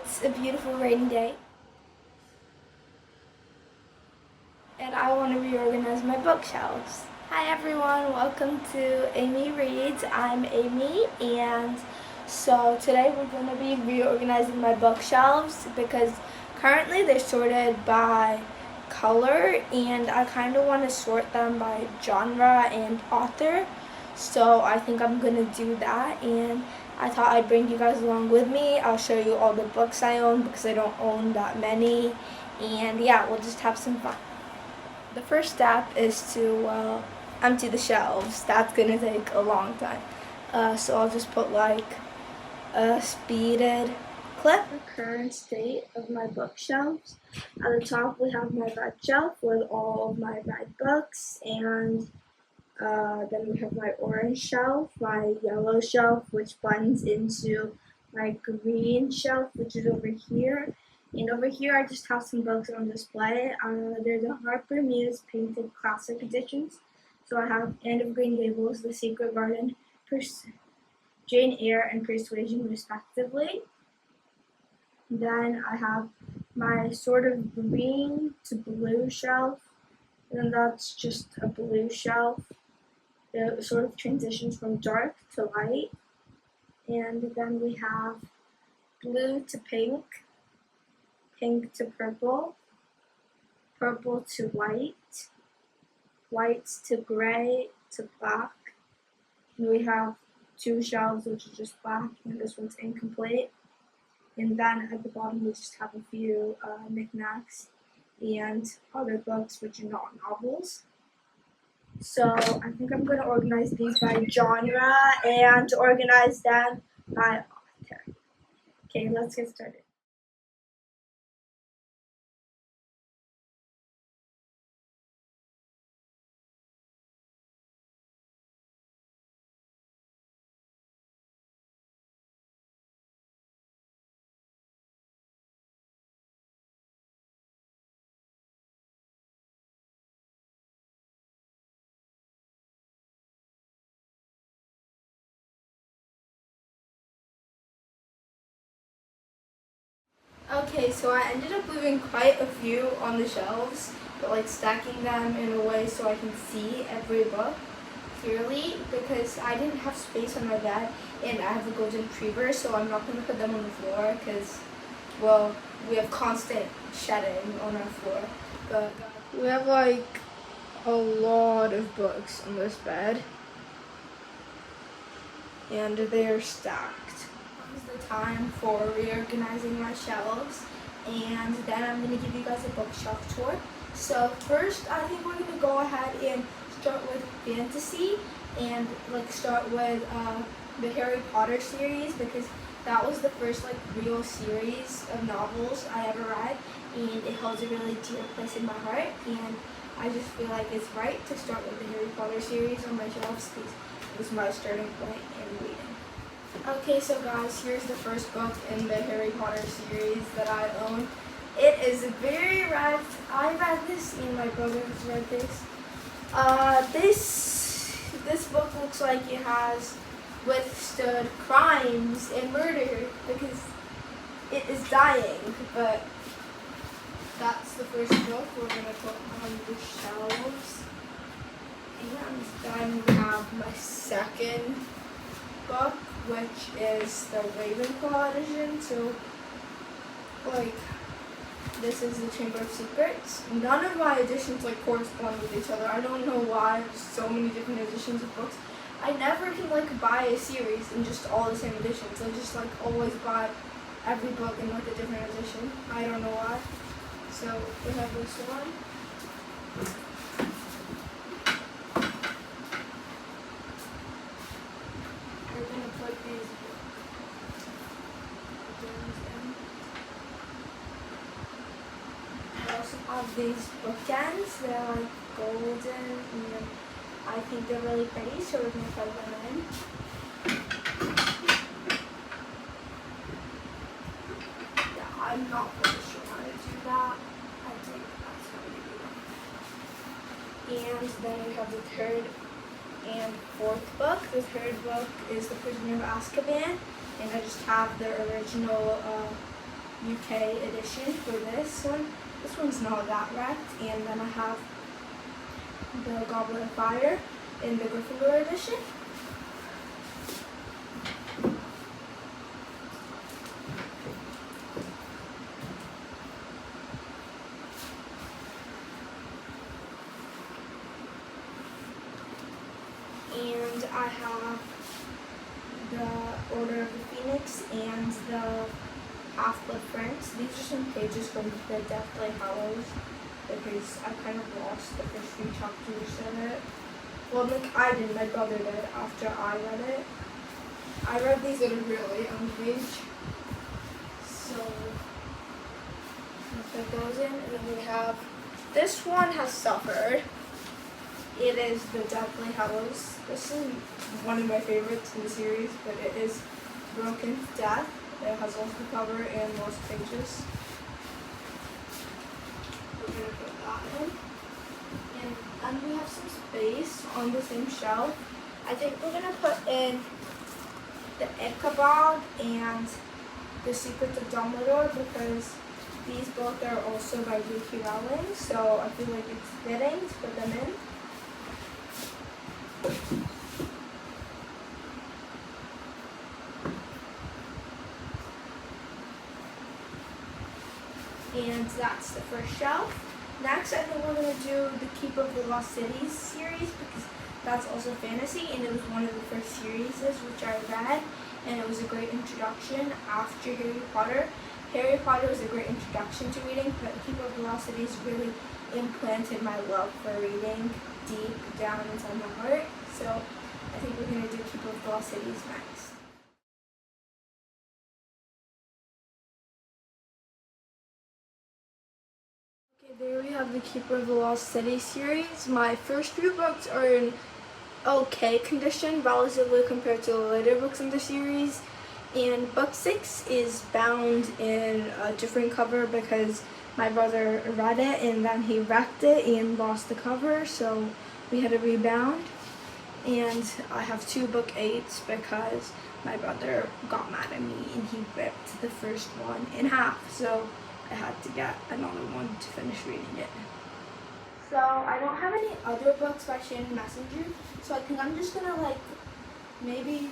It's a beautiful rainy day, and I want to reorganize my bookshelves. Hi everyone, welcome to Amy Reads. I'm Amy, and so today we're going to be reorganizing my bookshelves because currently they're sorted by color, and I kind of want to sort them by genre and author. So I think I'm going to do that, and I thought I'd bring you guys along with me. I'll show you all the books I own because I don't own that many, and yeah, we'll just have some fun. The first step is to empty the shelves. That's gonna take a long time. So I'll just put like a speeded clip. The current state of my bookshelves. At the top we have my red shelf with all of my red books, and then we have my orange shelf, my yellow shelf, which blends into my green shelf, which is over here. And over here, I just have some books on display. There's a Harper Muse Painted Classic Editions. So I have Anne of Green Gables, The Secret Garden, Jane Eyre, and Persuasion, respectively. Then I have my sort of green to blue shelf, and that's just a blue shelf. It sort of transitions from dark to light. And then we have blue to pink, pink to purple, purple to white, white to gray to black. And we have two shelves which are just black, and this one's incomplete. And then at the bottom we just have a few knickknacks and other books which are not novels. So I think I'm going to organize these by genre and organize them by author. Okay, let's get started. Okay, so I ended up leaving quite a few on the shelves, but like stacking them in a way so I can see every book clearly because I didn't have space on my bed and I have a golden retriever, so I'm not going to put them on the floor because, well, we have constant shedding on our floor. But we have like a lot of books on this bed, and they are stacked. Is the time for reorganizing my shelves, and then I'm going to give you guys a bookshelf tour. So first I think we're going to go ahead and start with fantasy and like start with the Harry Potter series because that was the first like real series of novels I ever read, and it holds a really dear place in my heart, and I just feel like it's right to start with the Harry Potter series on my shelves because it was my starting point in reading. Okay, so guys, here's the first book in the Harry Potter series that I own. It is very red. I read this and my brother has read this. This book looks like it has withstood crimes and murder because it is dying, but that's the first book we're going to put on the shelves. And then we have my second book, which is the Ravenclaw edition. So like this is the Chamber of Secrets. None of my editions like correspond with each other. I don't know why there's so many different editions of books. I never can like buy a series in just all the same editions. I just like always buy every book in like a different edition. I don't know why. So we have this one. We're gonna put these I also have these bookends. They're like golden, and I think they're really pretty, so we're gonna put them in. Yeah, I'm not really sure how to do that. I think that's how we do it. And then we have the third and fourth book. The third book is The Prisoner of Azkaban, and I just have the original UK edition for this one. This one's not that wrecked. And then I have the Goblet of Fire in the Gryffindor edition. And I have the Order of the Phoenix and the Half-Blood Prince. These are some pages from the Deathly Hallows because I kind of lost the first few chapters in it. Well, I didn't, my brother did after I read it. I read these at a really young age. So, I'll put those in. And then we have, this one has suffered. It is the Deathly Hallows. This is one of my favorites in the series, but it is broken to death. It has also the cover and most pages. We're going to put that in. And we have some space on the same shelf. I think we're going to put in the Ichabod and the Secrets of Dumbledore because these both are also by J.K. Rowling, so I feel like it's fitting to put them in. And that's the first shelf. Next, I think we're going to do the Keeper of the Lost Cities series because that's also fantasy, and it was one of the first series which I read, and it was a great introduction after Harry Potter. Harry Potter was a great introduction to reading, but Keeper of the Lost Cities really implanted my love for reading deep down inside my heart. So I think we're going to do Keeper of the Lost Cities next. Okay, there we have the Keeper of the Lost City series. My first few books are in okay condition, relatively compared to the later books in the series. And book 6 is bound in a different cover because my brother read it and then he wrecked it and lost the cover, so we had to rebound. And I have 2 book 8s because my brother got mad at me and he ripped the first one in half, so I had to get another one to finish reading it. So I don't have any other books by Shannon Messenger, so I think I'm just gonna maybe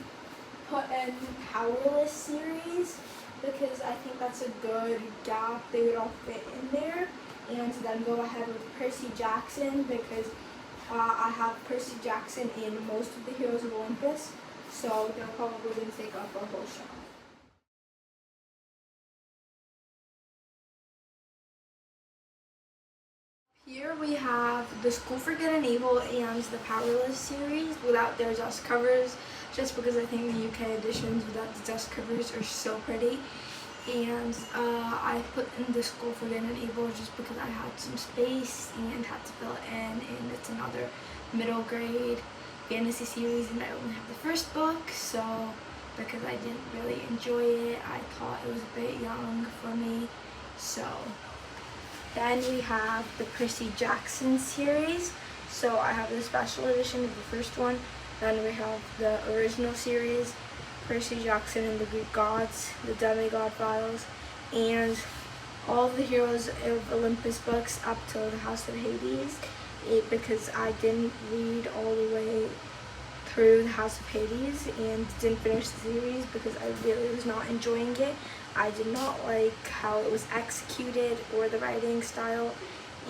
put in Powerless series because I think that's a good gap. They would all fit in there, and then go ahead with Percy Jackson because I have Percy Jackson in most of the Heroes of Olympus, so they're probably going to take up our whole shelf. Here we have the School for Good and Evil and the Powerless series without their dust covers, just because I think the UK editions without the dust covers are so pretty. And I put in the School for Good and Evil just because I had some space and had to fill it in, and it's another middle grade fantasy series and I only have the first book, so because I didn't really enjoy it, I thought it was a bit young for me. So then we have the Percy Jackson series. So I have the special edition of the first one. Then we have the original series, Percy Jackson and the Greek Gods, the Demigod Files, and all of the Heroes of Olympus books up till the House of Hades. Because I didn't read all the way through the House of Hades and didn't finish the series because I really was not enjoying it. I did not like how it was executed or the writing style.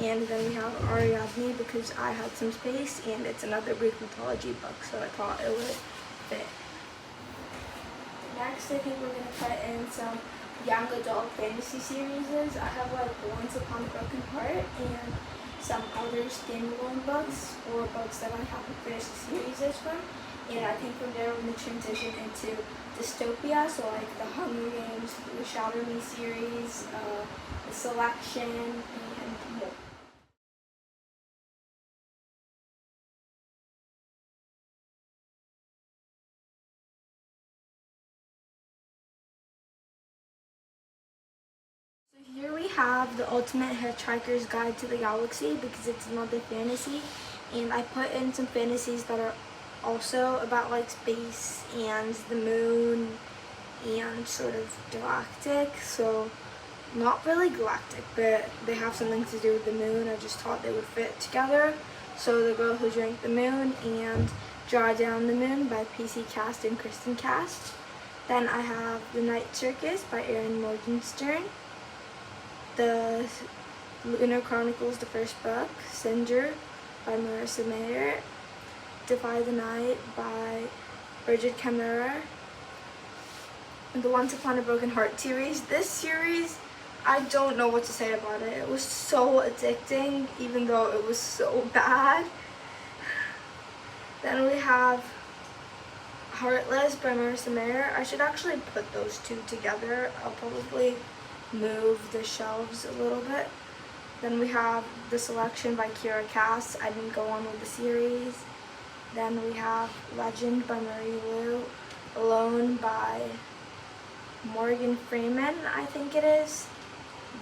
And then we have Ariadne because I had some space and it's another Greek mythology book, so I thought it would fit. Next, I think we're going to put in some young adult fantasy series. I have Once Upon a Broken Heart and some other standalone books or books that I haven't finished the series from. And I think from there we're going to transition into dystopia, so like the Hunger Games, the Shatter Me series, the Selection, and more. So here we have the Ultimate Hitchhiker's Guide to the Galaxy because it's another fantasy, and I put in some fantasies that are also about like space and the moon and sort of galactic. So not really galactic, but they have something to do with the moon. I just thought they would fit together. So The Girl Who Drank the Moon and Draw Down the Moon by PC Cast and Kristen Cast. Then I have The Night Circus by Erin Morgenstern. The Lunar Chronicles, the first book, Cinder by Marissa Mayer. Defy the Night by Bridget Camera. And the Once Upon a Broken Heart series. This series, I don't know what to say about it. It was so addicting, even though it was so bad. Then we have Heartless by Marissa Mayer. I should actually put those two together. I'll probably move the shelves a little bit. Then we have The Selection by Kira Cass. I didn't go on with the series. Then we have Legend by Marie Lu. Alone by Morgan Freeman, I think it is.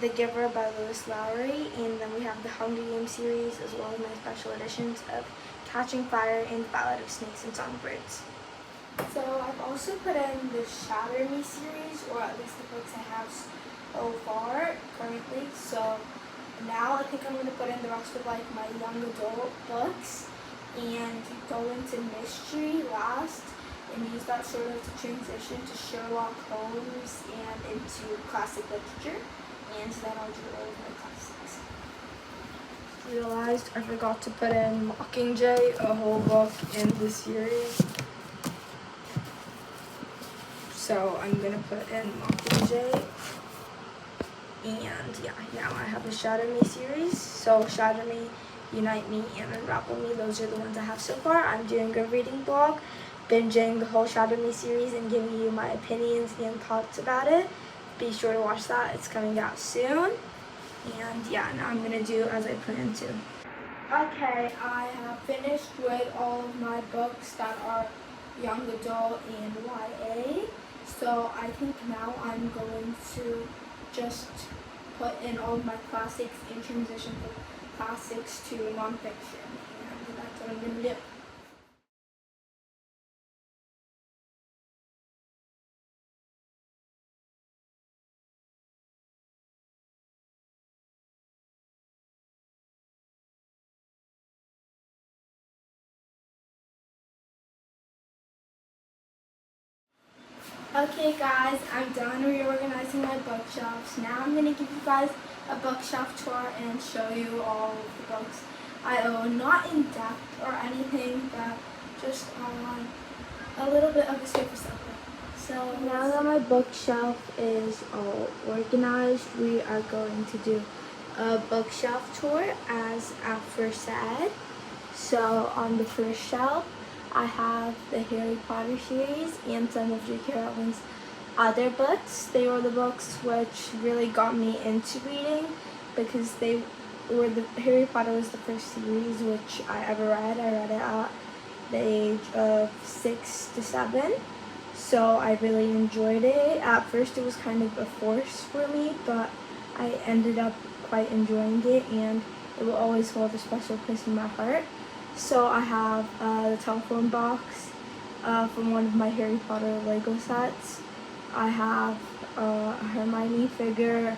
The Giver by Lewis Lowry. And then we have the Hunger Games series, as well as my special editions of Catching Fire and The Ballad of Snakes and Songbirds. So I've also put in the Shatter Me series, or at least the books I have so far currently. So now I think I'm going to put in the rest of like my young adult books and go into mystery last and use that sort of to transition to Sherlock Holmes and into classic literature, and then I'll do all of my classics. Realized I forgot to put in Mockingjay, a whole book in the series. So I'm gonna put in Mockingjay. And yeah, now I have the Shatter Me series. So Shatter Me, Unite Me, and Unravel Me, those are the ones I have so far. I'm doing a reading blog, binging the whole Shatter Me series and giving you my opinions and thoughts about it. Be sure to watch that, it's coming out soon. And yeah, now I'm gonna do as I plan to. Okay, I have finished with all of my books that are young adult and YA. So I think now I'm going to just put in all of my classics and transition from classics to nonfiction. And that's what I'm going to do. Okay guys, I'm done reorganizing my bookshelves. Now I'm going to give you guys a bookshelf tour and show you all of the books I own. Not in depth or anything, but just on a little bit of a surface level. So now that my bookshelf is all organized, we are going to do a bookshelf tour as aforesaid. So on the first shelf, I have the Harry Potter series and some of J.K. Rowling's other books. They were the books which really got me into reading because Harry Potter was the first series which I ever read. I read it at the age of 6 to 7. So I really enjoyed it. At first it was kind of a force for me, but I ended up quite enjoying it, and it will always hold a special place in my heart. So I have the telephone box from one of my Harry Potter Lego sets. I have a Hermione figure,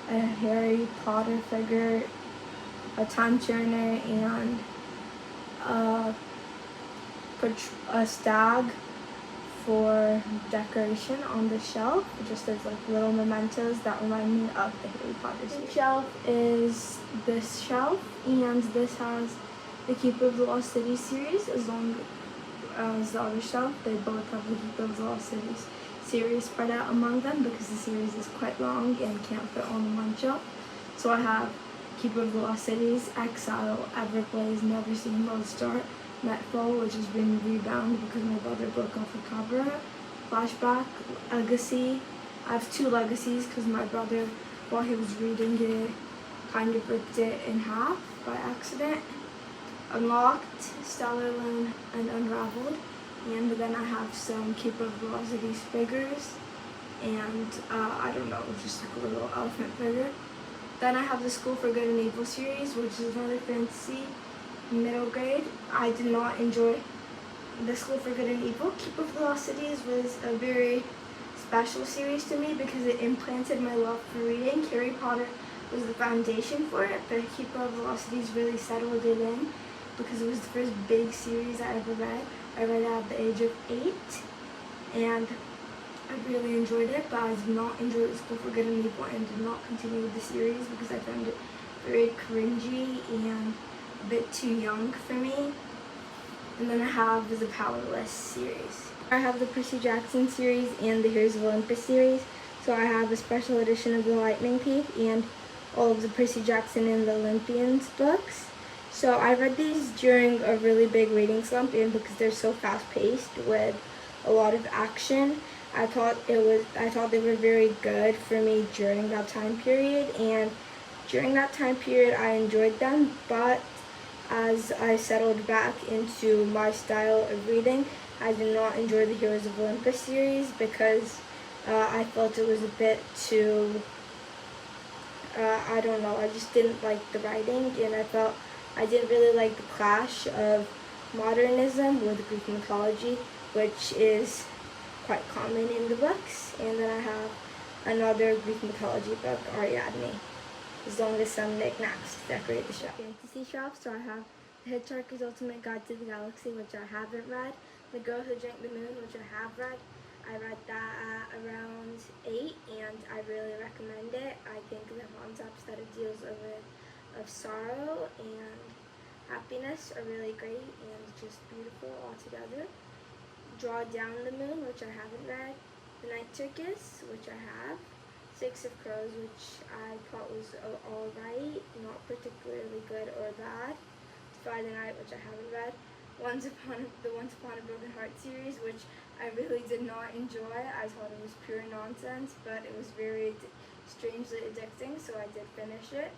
a Harry Potter figure, a time turner, and a stag for decoration on the shelf, just as like little mementos that remind me of the Harry Potter series. The shelf is this shelf, and this has the Keeper of the Lost City series, as long as the other shelf. They both have the Keeper of the Lost Cities series spread out among them because the series is quite long and can't fit on one shelf. So I have Keeper of the Lost Cities, Exile, Everblaze, Never Seen, Lodestar, Metfall, which is being rebound because my brother broke off the cover, Flashback, Legacy. I have 2 legacies because my brother, while he was reading it, kind of ripped it in half by accident. Unlocked, Stellar Loan, and Unraveled. And then I have some Keeper of the Lost Cities figures, and I don't know, just like a little elephant figure. Then I have the School for Good and Evil series, which is another fantasy middle grade. I did not enjoy the School for Good and Evil. Keeper of the Lost Cities was a very special series to me because it implanted my love for reading. Harry Potter was the foundation for it, but Keeper of Velocities really settled it in because it was the first big series I ever read. I read it at the age of 8, and I really enjoyed it, but I did not enjoy the School for Good and Evil and did not continue with the series because I found it very cringy and a bit too young for me. And then I have the Powerless series. I have the Percy Jackson series and the Heroes of Olympus series. So I have a special edition of the Lightning Thief and all of the Percy Jackson and the Olympians books. So I read these during a really big reading slump, and because they're so fast-paced with a lot of action, I thought they were very good for me during that time period. And during that time period, I enjoyed them, but as I settled back into my style of reading, I did not enjoy the Heroes of Olympus series because I felt it was a bit too, I don't know, I just didn't like the writing, and I felt I didn't really like the clash of modernism with Greek mythology, which is quite common in the books. And then I have another Greek mythology book, Ariadne, as long as some knickknacks to decorate the shelf. Fantasy shelf, so I have The Hitchhiker's Ultimate Guide to the Galaxy, which I haven't read, The Girl Who Drank the Moon, which I have read. I read that at around 8, and I really recommend it. I think the concepts that it deals of sorrow and happiness are really great and just beautiful altogether. Draw Down the Moon, which I haven't read. The Night Circus, which I have. Six of Crows, which I thought was alright, not particularly good or bad. Defy the Night, which I haven't read. The Once Upon a Broken Heart series, which I really did not enjoy. I thought it was pure nonsense, but it was very strangely addicting, so I did finish it.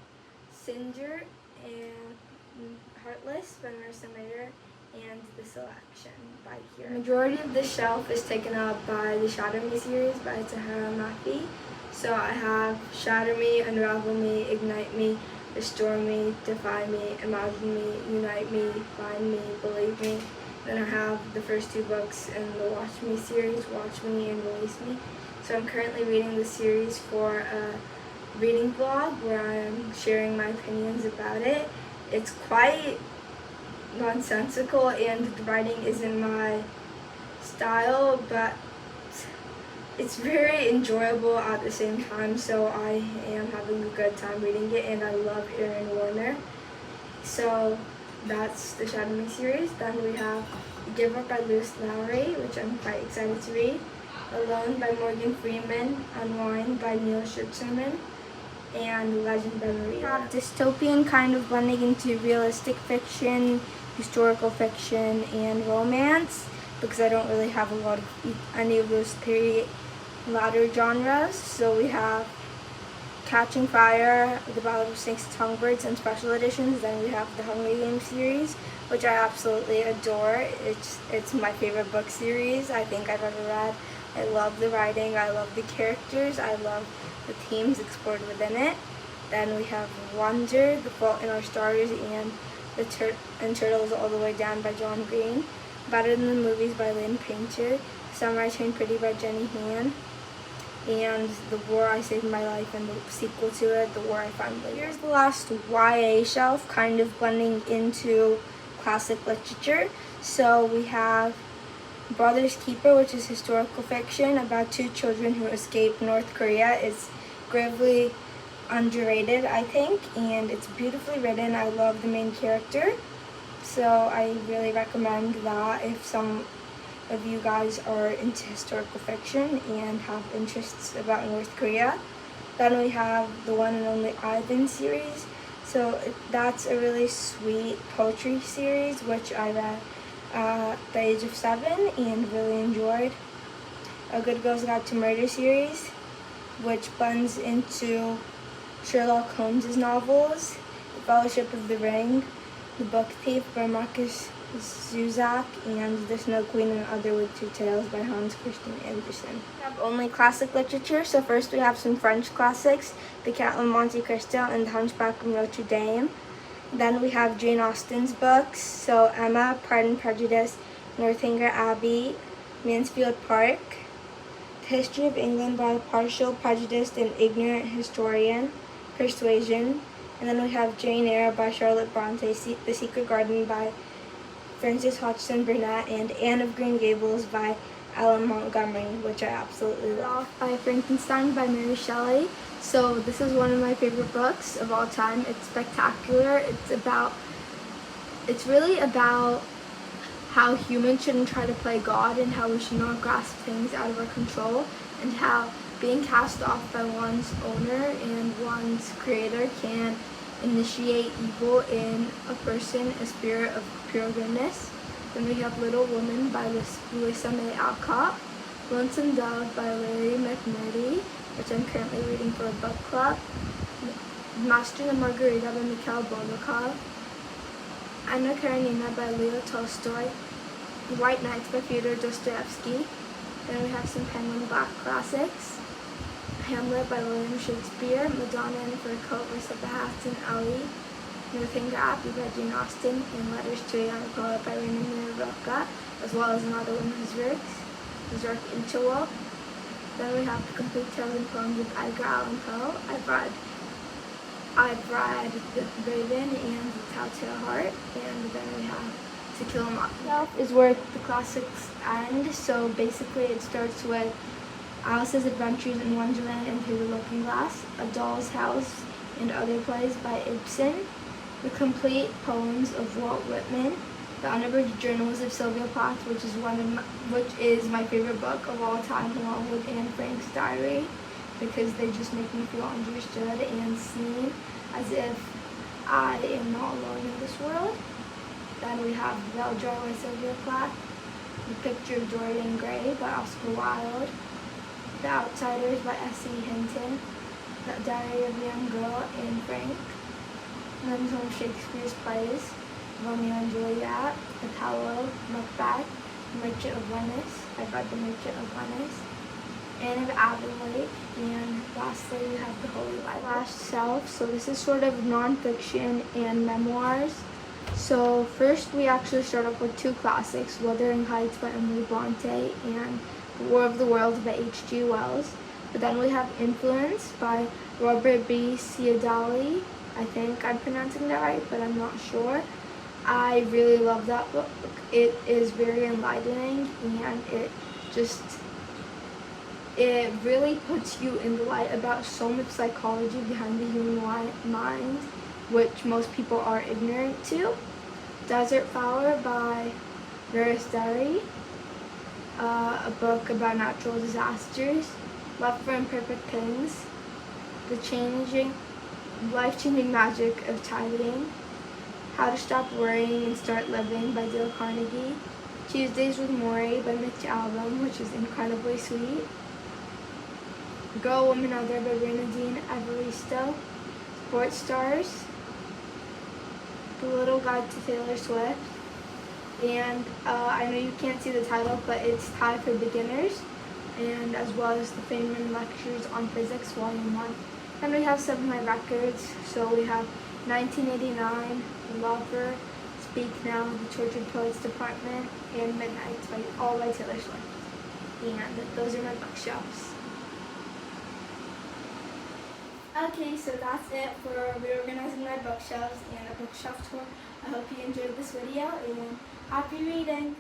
Cinder and Heartless by Marissa Mayer, and The Selection by Kira. The majority of the shelf is taken up by the Shatter Me series by Tahara Mafi. So I have Shatter Me, Unravel Me, Ignite Me, Restore Me, Defy Me, Imagine Me, Unite Me, Find Me, Believe Me. Then I have the first 2 books in the Watch Me series, Watch Me and Release Me. So I'm currently reading the series for a reading blog where I'm sharing my opinions about it. It's quite nonsensical and the writing isn't my style, but it's very enjoyable at the same time, so I am having a good time reading it, and I love Aaron Warner. So that's the Shadow Me series. Then we have Give Up by Lewis Lowry, which I'm quite excited to read. Alone by Morgan Freeman, Unwind by Neil Schusterman, and Legend by Maria. We have dystopian kind of blending into realistic fiction, historical fiction, and romance, because I don't really have a lot of any of those 3 latter genres. So we have Catching Fire, The Ballad of Snakes and Songbirds, and special editions. Then we have the Hunger Games series, which I absolutely adore. It's my favorite book series I think I've ever read. I love the writing, I love the characters, I love the themes explored within it. Then we have Wonder, The Fault in Our Stars, and Turtles All the Way Down by John Green. Better Than the Movies by Lynn Painter. Samurai Chain Pretty by Jenny Han. And The War I Saved My Life, and the sequel to it, The War I Found Later. Here's the last YA shelf, kind of blending into classic literature. So we have Brother's Keeper, which is historical fiction about 2 children who escape North Korea. It's gravely underrated, I think, and it's beautifully written. I love the main character, so I really recommend that if some of you guys are into historical fiction and have interests about North Korea. Then we have the One and Only Ivan series. So that's a really sweet poetry series, which I read at the age of 7 and really enjoyed. A Good Girl's Guide to Murder series, which blends into Sherlock Holmes' novels, The Fellowship of the Ring, The Book Thief by Marcus Zusak, and The Snow Queen and Other Winter Tales by Hans Christian Andersen. We have only classic literature, so first we have some French classics, The Count of Monte Cristo and The Hunchback of Notre Dame. Then we have Jane Austen's books, so Emma, Pride and Prejudice, Northanger Abbey, Mansfield Park, History of England by a partial, prejudiced, and ignorant historian, Persuasion. And then we have Jane Eyre by Charlotte Bronte, The Secret Garden by Frances Hodgson Burnett, and Anne of Green Gables by Ellen Montgomery, which I absolutely love. By Frankenstein by Mary Shelley. So this is one of my favorite books of all time. It's spectacular. It's really about how humans shouldn't try to play God and how we should not grasp things out of our control, and how being cast off by one's owner and one's creator can initiate evil in a person, a spirit of pure goodness. Then we have Little Woman by Louisa May Alcott, Lonesome Dove by Larry McMurdy, which I'm currently reading for a book club, Master and Margarita by Mikhail Bulgakov, Anna Karenina by Leo Tolstoy, White Nights by Fyodor Dostoevsky. Then we have some Penguin Black classics, Hamlet by William Shakespeare, Madonna in a Fur Coat by Sebastian Ali, Northanger Abbey by Jane Austen, and Letters to a Young Poet by Raina Muriroka, as well as another one of his works, Zork Interwell. Then we have The Complete Tales and Poems of Edgar Allan Poe. I've read The Raven and The Telltale Heart, and then we have To Kill a Mockingbird. Is where the classics end. So basically, it starts with Alice's Adventures in Wonderland and Through the Looking Glass, A Doll's House, and Other Plays by Ibsen, The Complete Poems of Walt Whitman, The Unabridged Journals of Sylvia Plath, which is my favorite book of all time, along with Anne Frank's Diary, because they just make me feel understood and seen as if I am not alone in this world. Then we have Valjoy by Sylvia Plath, The Picture of Dorian Gray by Oscar Wilde, The Outsiders by S.E. Hinton, The Diary of a Young Girl, Anne Frank, and then some of Shakespeare's plays, Romeo and Juliet, Othello, Macbeth, Merchant of Venice. I've read The Merchant of Venice, Anne of Avonlake, and lastly we have The Holy Bible. Last Self. So this is sort of nonfiction and memoirs. So first we actually start off with two classics, Wuthering Heights by Emily Bronte and War of the Worlds by H.G. Wells. But then we have Influence by Robert B. Cialdini. I think I'm pronouncing that right, but I'm not sure. I really love that book. It is very enlightening, and it really puts you in the light about so much psychology behind the human mind, which most people are ignorant to. Desert Flower by Doris Day, a book about natural disasters. Love for Imperfect Things, The Life-Changing Magic of Tithing, How to Stop Worrying and Start Living by Dale Carnegie, Tuesdays with Morrie by Mitch Albom, which is incredibly sweet, Girl, Woman, Other by Bernadine Evaristo, Sports Stars, The Little Guide to Taylor Swift, and I know you can't see the title, but it's Thai for Beginners, and as well as the Feynman Lectures on Physics, Volume 1. Then we have some of my records. So we have 1989, Lover, Speak Now, The Tortured Poets Department, and Midnight, all by Taylor Swift. And those are my bookshelves. Okay, so that's it for reorganizing my bookshelves and a bookshelf tour. I hope you enjoyed this video, and happy reading!